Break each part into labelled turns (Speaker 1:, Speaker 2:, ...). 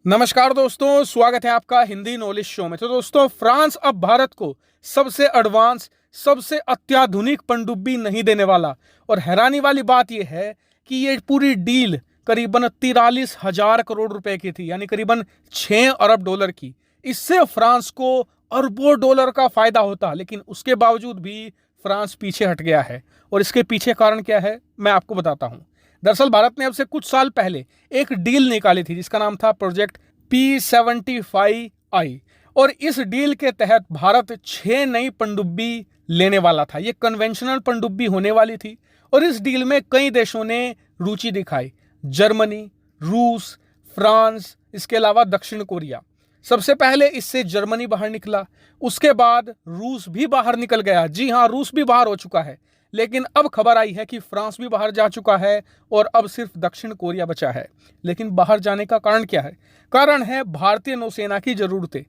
Speaker 1: नमस्कार दोस्तों, स्वागत है आपका हिंदी नॉलेज शो में। तो दोस्तों, फ्रांस अब भारत को सबसे एडवांस, सबसे अत्याधुनिक पनडुब्बी नहीं देने वाला। और हैरानी वाली बात यह है कि ये पूरी डील करीबन 43,000 करोड़ रुपए की थी, यानी करीबन 6 अरब डॉलर की। इससे फ्रांस को अरबों डॉलर का फायदा होता, लेकिन उसके बावजूद भी फ्रांस पीछे हट गया है। और इसके पीछे कारण क्या है, मैं आपको बताता हूं। दरअसल भारत ने अब से कुछ साल पहले एक डील निकाली थी जिसका नाम था प्रोजेक्ट P75I। और इस डील के तहत भारत 6 नई पनडुब्बी लेने वाला था। ये कन्वेंशनल पनडुब्बी होने वाली थी। और इस डील में कई देशों ने रुचि दिखाई, जर्मनी, रूस, फ्रांस, इसके अलावा दक्षिण कोरिया। सबसे पहले इससे जर्मनी बाहर निकला, उसके बाद रूस भी बाहर निकल गया। जी हाँ, रूस भी बाहर हो चुका है। लेकिन अब खबर आई है कि फ्रांस भी बाहर जा चुका है और अब सिर्फ दक्षिण कोरिया बचा है। लेकिन बाहर जाने का कारण क्या है? कारण है भारतीय नौसेना की जरूरतें।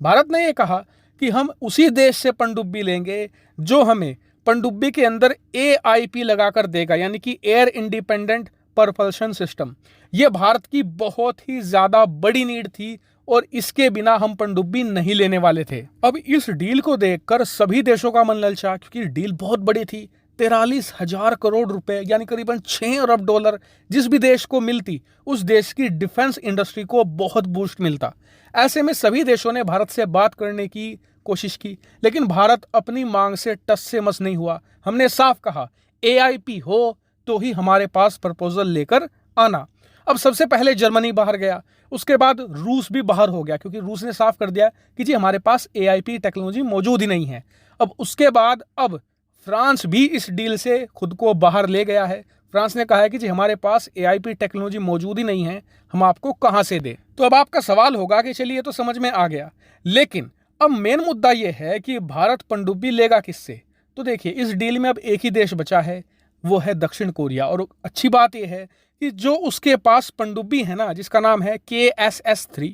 Speaker 1: भारत ने यह कहा कि हम उसी देश से पनडुब्बी लेंगे जो हमें पनडुब्बी के अंदर AIP लगाकर देगा, यानी कि एयर इंडिपेंडेंट propulsion सिस्टम। यह भारत की बहुत ही ज्यादा बड़ी नीड थी और इसके बिना हम पनडुब्बी नहीं लेने वाले थे। अब इस डील को देखकर सभी देशों का मन ललचा, क्योंकि डील बहुत बड़ी थी। 43,000 करोड़ रुपए, यानी करीबन 6 अरब डॉलर। जिस भी देश को मिलती, उस देश की डिफेंस इंडस्ट्री को बहुत बूस्ट मिलता। ऐसे में सभी देशों ने भारत से बात करने की कोशिश की, लेकिन भारत अपनी मांग से टस से मस नहीं हुआ। हमने साफ कहा, AIP हो तो ही हमारे पास प्रपोजल लेकर आना। अब सबसे पहले जर्मनी बाहर गया, उसके बाद रूस भी बाहर हो गया, क्योंकि रूस ने साफ कर दिया कि जी हमारे पास AIP टेक्नोलॉजी मौजूद ही नहीं है। अब उसके बाद अब फ्रांस भी इस डील से खुद को बाहर ले गया है। फ्रांस ने कहा है कि जी हमारे पास AIP टेक्नोलॉजी मौजूद ही नहीं है, हम आपको कहां से दें। तो अब आपका सवाल होगा कि चलिए, तो समझ में आ गया, लेकिन अब मेन मुद्दा यह है कि भारत पनडुब्बी लेगा किससे। तो देखिए, इस डील में अब एक ही देश बचा है, वो है दक्षिण कोरिया। और अच्छी बात यह है कि जो उसके पास पनडुब्बी है ना, जिसका नाम है KSS-3,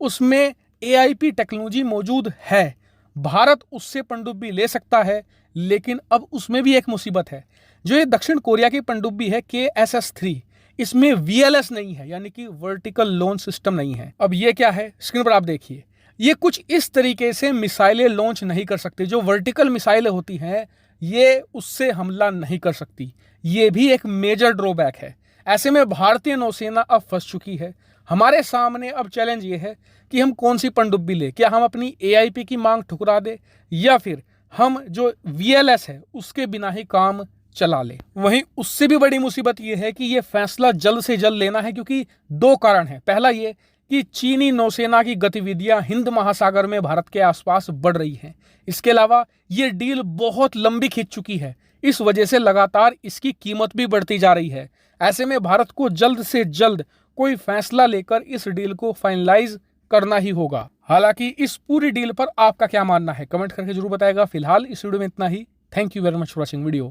Speaker 1: उसमें AIP टेक्नोलॉजी मौजूद है। भारत उससे पनडुब्बी ले सकता है, लेकिन अब उसमें भी एक मुसीबत है। जो ये दक्षिण कोरिया की पनडुब्बी है KSS-3, इसमें VLS नहीं है, यानी कि वर्टिकल लॉन्च सिस्टम नहीं है। अब ये क्या है, स्क्रीन पर आप देखिए। ये कुछ इस तरीके से मिसाइलें लॉन्च नहीं कर सकती। जो वर्टिकल मिसाइलें होती हैं, ये उससे हमला नहीं कर सकती। ये भी एक मेजर ड्रॉबैक है। ऐसे में भारतीय नौसेना अब फंस चुकी है। हमारे सामने अब चैलेंज ये है कि हम कौन सी पनडुब्बी ले। क्या हम अपनी AIP की मांग ठुकरा दे, या फिर हम जो VLS है उसके बिना ही काम चला ले। वहीं उससे भी बड़ी मुसीबत यह है कि यह फैसला जल्द से जल्द लेना है, क्योंकि 2 कारण है। पहला ये कि चीनी नौसेना की गतिविधियां हिंद महासागर में भारत के आसपास बढ़ रही हैं। इसके अलावा ये डील बहुत लंबी खिंच चुकी है, इस वजह से लगातार इसकी कीमत भी बढ़ती जा रही है। ऐसे में भारत को जल्द से जल्द कोई फैसला लेकर इस डील को फाइनलाइज करना ही होगा। हालांकि इस पूरी डील पर आपका क्या मानना है, कमेंट करके जरूर बताएगा। फिलहाल इस वीडियो में इतना ही। Thank you very much for watching video.